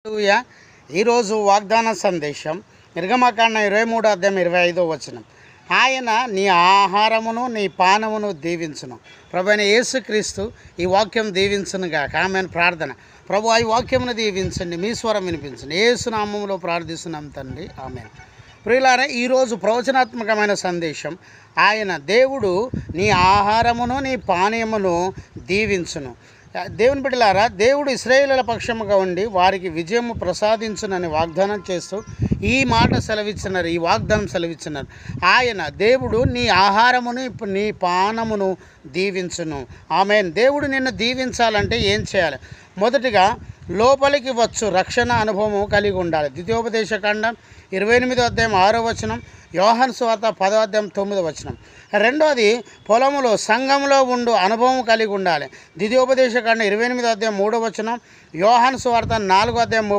హల్లెలూయా. ఈరోజు వాగ్దాన సందేశం నిర్గమకాండం 23:25 ఆయన నీ ఆహారమును నీ పానమును దీవించును. ప్రభువైన యేసుక్రీస్తు ఈ వాక్యం దీవించునుగా. ఆమేన్. ప్రార్థన. ప్రభు ఈ వాక్యమును దీవించండి, మీ స్వరం వినిపించండి. యేసు నామములో ప్రార్థిస్తున్నాం తండ్రి. ఆమేన్. ప్రియులారా, ఈరోజు ప్రవచనాత్మకమైన సందేశం. ఆయన దేవుడు నీ ఆహారమును నీ పానీయమును దీవించును. దేవుని బిడ్డలారా, దేవుడు ఇశ్రాయేలుల పక్షముగా ఉండి వారికి విజయము ప్రసాదించునని వాగ్దానం చేస్తూ ఈ మాట సెలవిస్తున్నారు, ఈ వాగ్దానం సెలవిస్తున్నారు. ఆయన దేవుడు నీ ఆహారమును నీ పానమును దీవించును. ఆమేన్. దేవుడు నిన్ను దీవించాలంటే ఏం చేయాలి? మొదటిగా లోపలికి వచ్చు రక్షణ అనుభవం కలిగి ఉండాలి. ద్వితీయోపదేశకాండం 28:6 యోహాను సువార్త 10:9. రెండోది పొలములో సంఘంలో ఉండు అనుభవం కలిగి ఉండాలి. ద్వితీయోపదేశకాండం 28:3 యోహాను సువార్త 4:30.